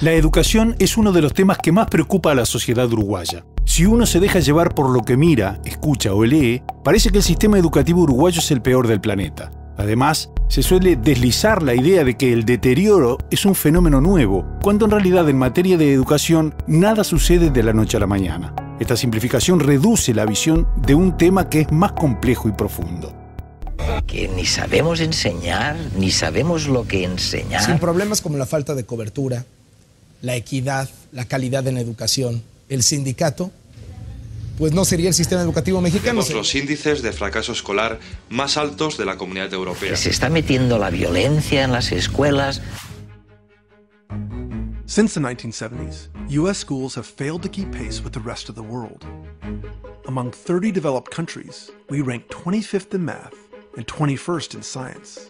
La educación es uno de los temas que más preocupa a la sociedad uruguaya. Si uno se deja llevar por lo que mira, escucha o lee, parece que el sistema educativo uruguayo es el peor del planeta. Además, se suele deslizar la idea de que el deterioro es un fenómeno nuevo, cuando en realidad en materia de educación nada sucede de la noche a la mañana. Esta simplificación reduce la visión de un tema que es más complejo y profundo. Que ni sabemos enseñar, ni sabemos lo que enseñar. Sin problemas como la falta de cobertura, la equidad, la calidad en educación, el sindicato, pues no sería el sistema educativo mexicano. Tenemos los índices de fracaso escolar más altos de la Comunidad Europea. Se está metiendo la violencia en las escuelas. Since the 1970s, U.S. schools have failed to keep pace with the rest of the world. Among 30 developed countries, we rank 25th in math and 21st in science.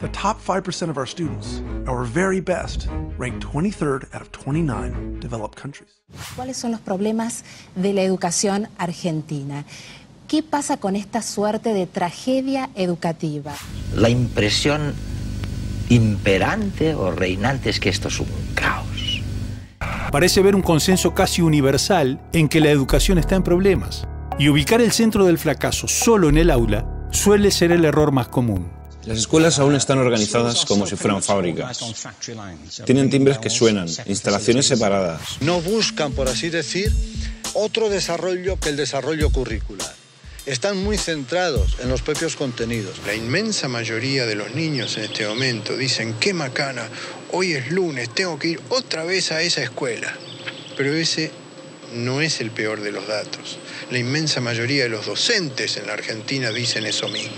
The top 5% of our students, our very best, rank 23rd out of 29 developed countries. ¿Cuáles son los problemas de la educación argentina? ¿Qué pasa con esta suerte de tragedia educativa? La impresión imperante o reinante es que esto es un caos. Parece haber un consenso casi universal en que la educación está en problemas. Y ubicar el centro del fracaso solo en el aula suele ser el error más común. Las escuelas aún están organizadas como si fueran fábricas. Tienen timbres que suenan, instalaciones separadas. No buscan, por así decir, otro desarrollo que el desarrollo curricular. Están muy centrados en los propios contenidos. La inmensa mayoría de los niños en este momento dicen: qué macana, hoy es lunes, tengo que ir otra vez a esa escuela. Pero ese no es el peor de los datos. La inmensa mayoría de los docentes en la Argentina dicen eso mismo.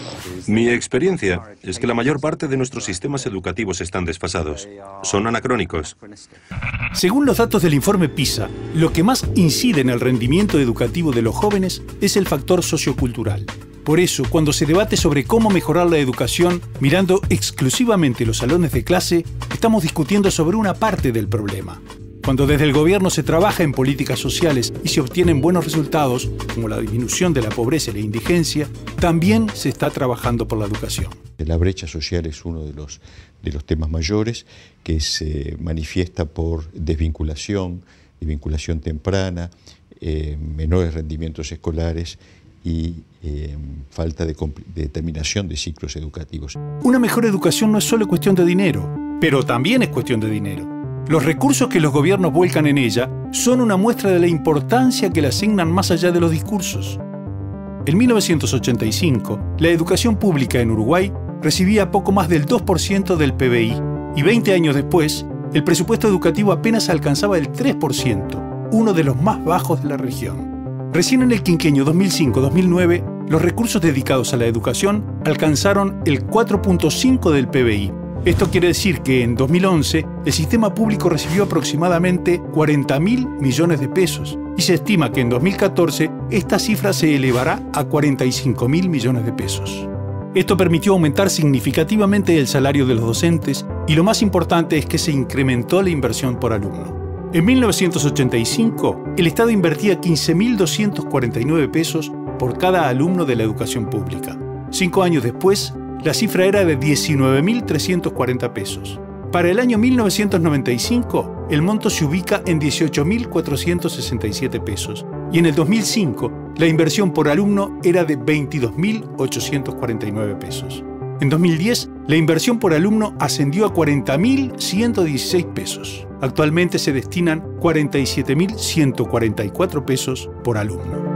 Mi experiencia es que la mayor parte de nuestros sistemas educativos están desfasados. Son anacrónicos. Según los datos del informe PISA, lo que más incide en el rendimiento educativo de los jóvenes es el factor sociocultural. Por eso, cuando se debate sobre cómo mejorar la educación mirando exclusivamente los salones de clase, estamos discutiendo sobre una parte del problema. Cuando desde el gobierno se trabaja en políticas sociales y se obtienen buenos resultados, como la disminución de la pobreza y la indigencia, también se está trabajando por la educación. La brecha social es uno de los temas mayores, que se manifiesta por desvinculación, vinculación temprana, menores rendimientos escolares y falta de terminación de ciclos educativos. Una mejor educación no es solo cuestión de dinero, pero también es cuestión de dinero. Los recursos que los gobiernos vuelcan en ella son una muestra de la importancia que le asignan más allá de los discursos. En 1985, la educación pública en Uruguay recibía poco más del 2% del PBI y 20 años después, el presupuesto educativo apenas alcanzaba el 3%, uno de los más bajos de la región. Recién en el quinquenio 2005-2009, los recursos dedicados a la educación alcanzaron el 4.5% del PBI. Esto quiere decir que en 2011 el sistema público recibió aproximadamente 40.000 millones de pesos y se estima que en 2014 esta cifra se elevará a 45.000 millones de pesos. Esto permitió aumentar significativamente el salario de los docentes y lo más importante es que se incrementó la inversión por alumno. En 1985, el Estado invertía 15.249 pesos por cada alumno de la educación pública. 5 años después, la cifra era de 19.340 pesos. Para el año 1995, el monto se ubica en 18.467 pesos y en el 2005, la inversión por alumno era de 22.849 pesos. En 2010, la inversión por alumno ascendió a 40.116 pesos. Actualmente se destinan 47.144 pesos por alumno.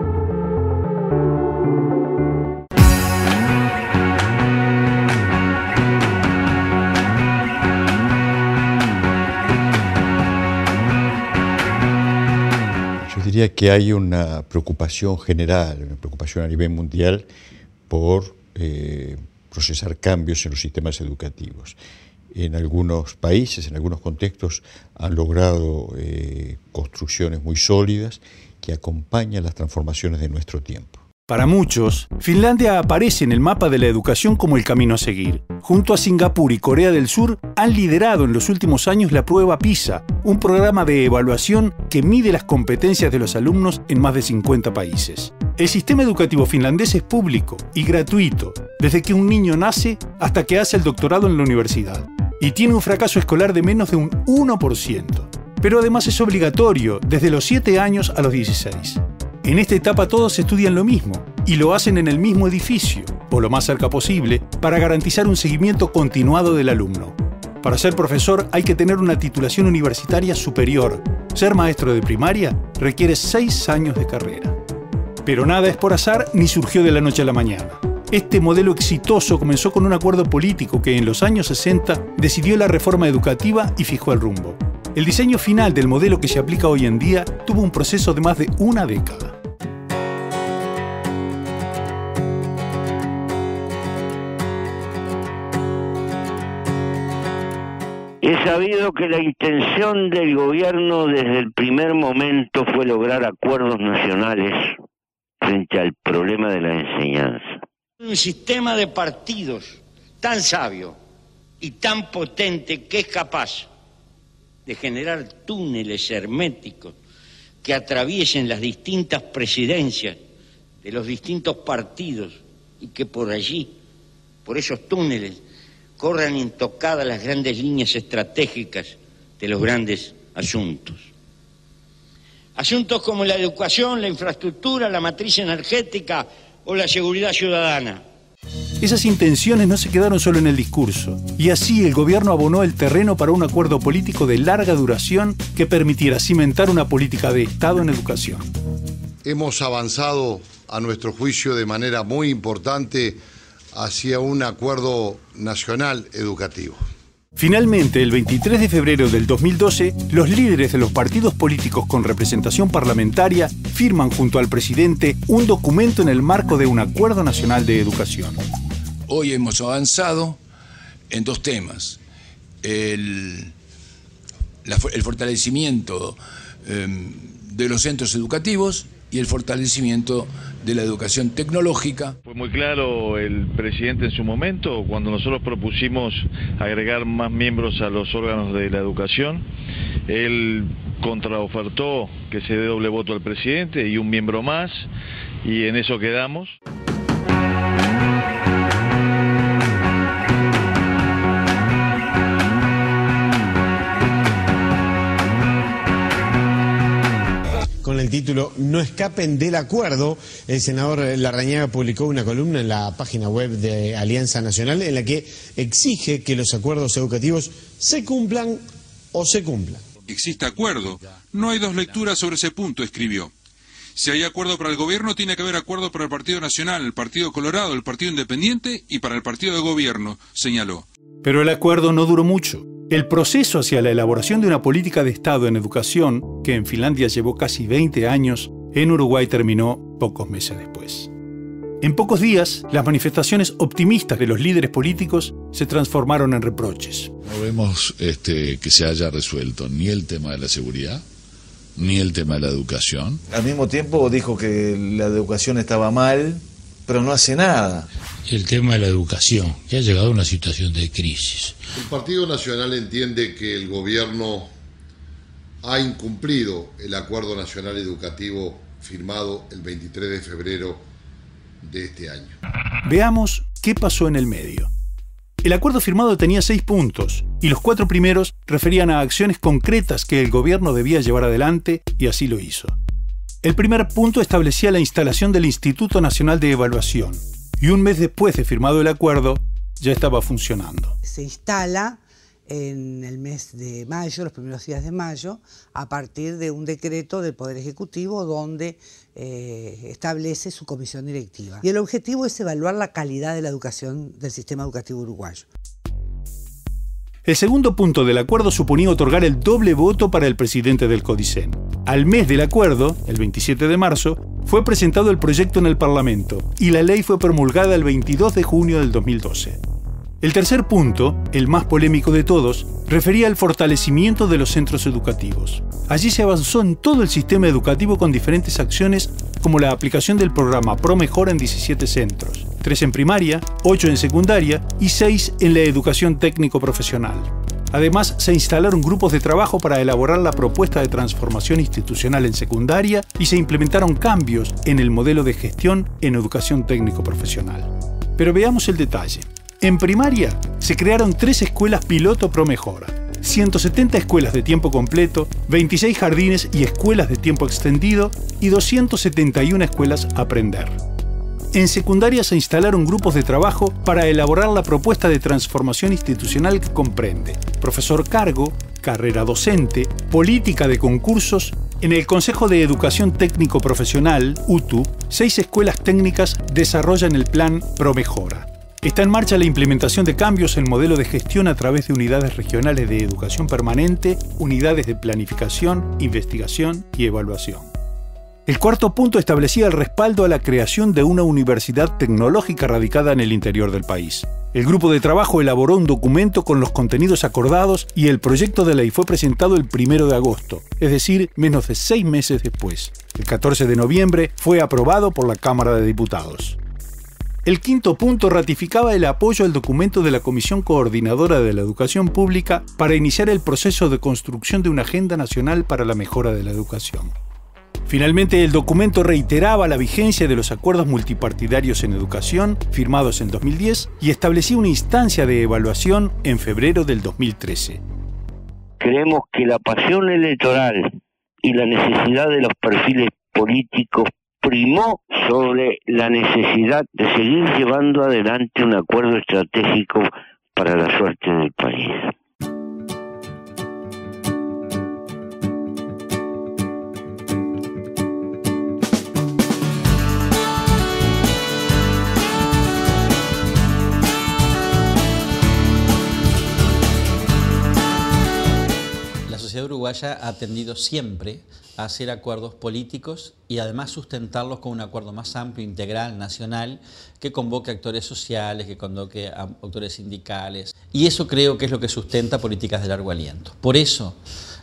Diría que hay una preocupación general, una preocupación a nivel mundial por procesar cambios en los sistemas educativos. En algunos países, en algunos contextos, han logrado construcciones muy sólidas que acompañan las transformaciones de nuestro tiempo. Para muchos, Finlandia aparece en el mapa de la educación como el camino a seguir. Junto a Singapur y Corea del Sur, han liderado en los últimos años la prueba PISA, un programa de evaluación que mide las competencias de los alumnos en más de 50 países. El sistema educativo finlandés es público y gratuito, desde que un niño nace hasta que hace el doctorado en la universidad, y tiene un fracaso escolar de menos de un 1%. pero además es obligatorio desde los 7 años a los 16. En esta etapa todos estudian lo mismo y lo hacen en el mismo edificio, o lo más cerca posible, para garantizar un seguimiento continuado del alumno. Para ser profesor hay que tener una titulación universitaria superior. Ser maestro de primaria requiere 6 años de carrera. Pero nada es por azar ni surgió de la noche a la mañana. Este modelo exitoso comenzó con un acuerdo político que en los años 60 decidió la reforma educativa y fijó el rumbo. El diseño final del modelo que se aplica hoy en día tuvo un proceso de más de una década. He sabido que la intención del gobierno desde el primer momento fue lograr acuerdos nacionales frente al problema de la enseñanza. Un sistema de partidos tan sabio y tan potente que es capaz de generar túneles herméticos que atraviesen las distintas presidencias de los distintos partidos y que por allí, por esos túneles, corran intocadas las grandes líneas estratégicas de los grandes asuntos. Asuntos como la educación, la infraestructura, la matriz energética o la seguridad ciudadana. Esas intenciones no se quedaron solo en el discurso, y así el gobierno abonó el terreno para un acuerdo político de larga duración que permitiera cimentar una política de Estado en educación. Hemos avanzado, a nuestro juicio, de manera muy importante hacia un acuerdo nacional educativo. Finalmente, el 23 de febrero del 2012, los líderes de los partidos políticos con representación parlamentaria firman junto al presidente un documento en el marco de un acuerdo nacional de educación. Hoy hemos avanzado en 2 temas. El fortalecimiento de los centros educativos y el fortalecimiento de la educación tecnológica. Fue muy claro el presidente en su momento, cuando nosotros propusimos agregar más miembros a los órganos de la educación. Él contraofertó que se dé doble voto al presidente y un miembro más, y en eso quedamos. Con el título "No escapen del acuerdo", el senador Larrañaga publicó una columna en la página web de Alianza Nacional en la que exige que los acuerdos educativos se cumplan o se cumplan. Existe acuerdo. No hay 2 lecturas sobre ese punto, escribió. Si hay acuerdo para el gobierno, tiene que haber acuerdo para el Partido Nacional, el Partido Colorado, el Partido Independiente y para el Partido de Gobierno, señaló. Pero el acuerdo no duró mucho. El proceso hacia la elaboración de una política de Estado en educación, que en Finlandia llevó casi 20 años, en Uruguay terminó pocos meses después. En pocos días, las manifestaciones optimistas de los líderes políticos se transformaron en reproches. No vemos que se haya resuelto ni el tema de la seguridad, ni el tema de la educación. Al mismo tiempo dijo que la educación estaba mal, pero no hace nada. El tema de la educación, que ha llegado a una situación de crisis. El Partido Nacional entiende que el gobierno ha incumplido el Acuerdo Nacional Educativo firmado el 23 de febrero de este año. Veamos qué pasó en el medio. El acuerdo firmado tenía 6 puntos, y los 4 primeros referían a acciones concretas que el gobierno debía llevar adelante, y así lo hizo. El primer punto establecía la instalación del Instituto Nacional de Evaluación, y un mes después de firmado el acuerdo, ya estaba funcionando. Se instala en el mes de mayo, los primeros días de mayo, a partir de un decreto del Poder Ejecutivo donde establece su comisión directiva. Y el objetivo es evaluar la calidad de la educación del sistema educativo uruguayo. El segundo punto del acuerdo suponía otorgar el doble voto para el presidente del CODICEN. Al mes del acuerdo, el 27 de marzo, fue presentado el proyecto en el Parlamento y la ley fue promulgada el 22 de junio del 2012. El tercer punto, el más polémico de todos, refería al fortalecimiento de los centros educativos. Allí se avanzó en todo el sistema educativo con diferentes acciones como la aplicación del programa ProMejor en 17 centros, 3 en primaria, 8 en secundaria y 6 en la educación técnico-profesional. Además, se instalaron grupos de trabajo para elaborar la propuesta de transformación institucional en secundaria y se implementaron cambios en el modelo de gestión en educación técnico-profesional. Pero veamos el detalle. En primaria, se crearon 3 escuelas piloto ProMejor. 170 escuelas de tiempo completo, 26 jardines y escuelas de tiempo extendido y 271 escuelas Aprender. En secundaria se instalaron grupos de trabajo para elaborar la propuesta de transformación institucional que comprende profesor cargo, carrera docente, política de concursos. En el Consejo de Educación Técnico Profesional, UTU, 6 escuelas técnicas desarrollan el plan ProMejora. Está en marcha la implementación de cambios en modelo de gestión a través de unidades regionales de educación permanente, unidades de planificación, investigación y evaluación. El cuarto punto establecía el respaldo a la creación de una universidad tecnológica radicada en el interior del país. El grupo de trabajo elaboró un documento con los contenidos acordados y el proyecto de ley fue presentado el 1 de agosto, es decir, menos de 6 meses después. El 14 de noviembre fue aprobado por la Cámara de Diputados. El quinto punto ratificaba el apoyo al documento de la Comisión Coordinadora de la Educación Pública para iniciar el proceso de construcción de una agenda nacional para la mejora de la educación. Finalmente, el documento reiteraba la vigencia de los acuerdos multipartidarios en educación firmados en 2010 y establecía una instancia de evaluación en febrero del 2013. Creemos que la pasión electoral y la necesidad de los perfiles políticos primó sobre la necesidad de seguir llevando adelante un acuerdo estratégico para la suerte del país. La sociedad uruguaya ha tendido siempre a hacer acuerdos políticos y además sustentarlos con un acuerdo más amplio, integral, nacional, que convoque actores sociales, que convoque a actores sindicales. Y eso creo que es lo que sustenta políticas de largo aliento. Por eso,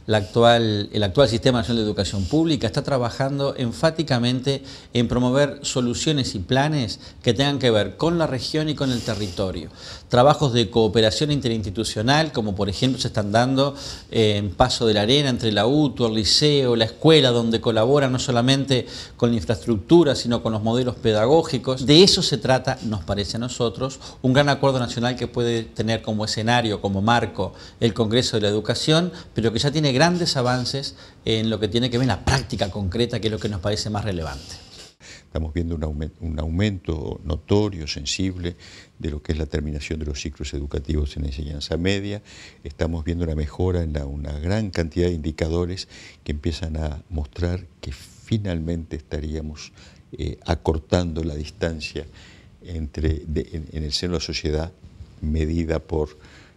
el actual Sistema Nacional de Educación Pública está trabajando enfáticamente en promover soluciones y planes que tengan que ver con la región y con el territorio. Trabajos de cooperación interinstitucional, como por ejemplo se están dando en Paso de la Arena entre la UTU, el liceo, la escuela, donde colaboran no solamente con la infraestructura, sino con los modelos pedagógicos. De eso se trata, nos parece a nosotros, un gran acuerdo nacional que puede tener como escenario, como marco, el Congreso de la Educación, pero que ya tiene grandes avances en lo que tiene que ver en la práctica concreta, que es lo que nos parece más relevante. Estamos viendo un aumento notorio, sensible, de lo que es la terminación de los ciclos educativos en la enseñanza media. Estamos viendo una mejora en una gran cantidad de indicadores que empiezan a mostrar que finalmente estaríamos acortando la distancia en el seno de la sociedad medida por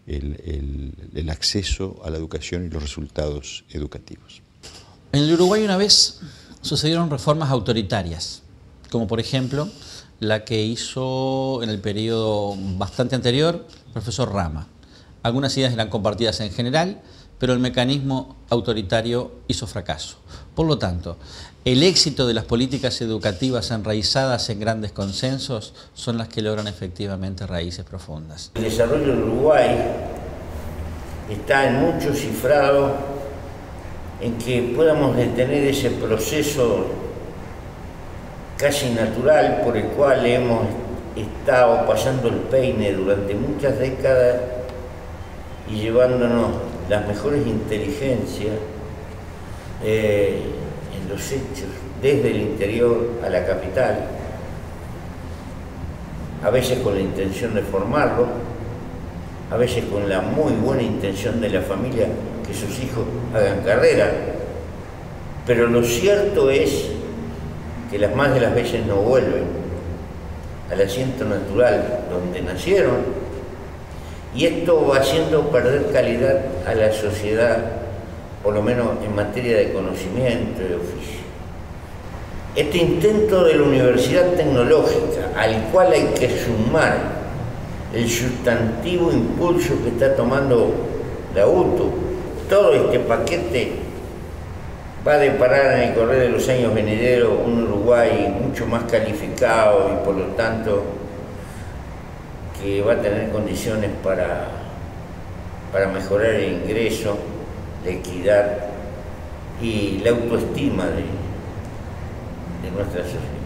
el acceso a la educación y los resultados educativos. En el Uruguay una vez sucedieron reformas autoritarias, como por ejemplo la que hizo en el periodo bastante anterior el profesor Rama. Algunas ideas eran compartidas en general, pero el mecanismo autoritario hizo fracaso. Por lo tanto, el éxito de las políticas educativas enraizadas en grandes consensos son las que logran efectivamente raíces profundas. El desarrollo del Uruguay está en mucho cifrado en que podamos detener ese proceso casi natural por el cual hemos estado pasando el peine durante muchas décadas y llevándonos las mejores inteligencias en los hechos desde el interior a la capital, a veces con la intención de formarlo, a veces con la muy buena intención de la familia que sus hijos hagan carrera, pero lo cierto es que las más de las veces no vuelven al asiento natural donde nacieron, y esto va haciendo perder calidad a la sociedad, por lo menos en materia de conocimiento y de oficio. Este intento de la Universidad Tecnológica, al cual hay que sumar el sustantivo impulso que está tomando la UTU, todo este paquete va a deparar en el correr de los años venideros un Uruguay mucho más calificado y por lo tanto que va a tener condiciones para mejorar el ingreso, la equidad y la autoestima de nuestra sociedad.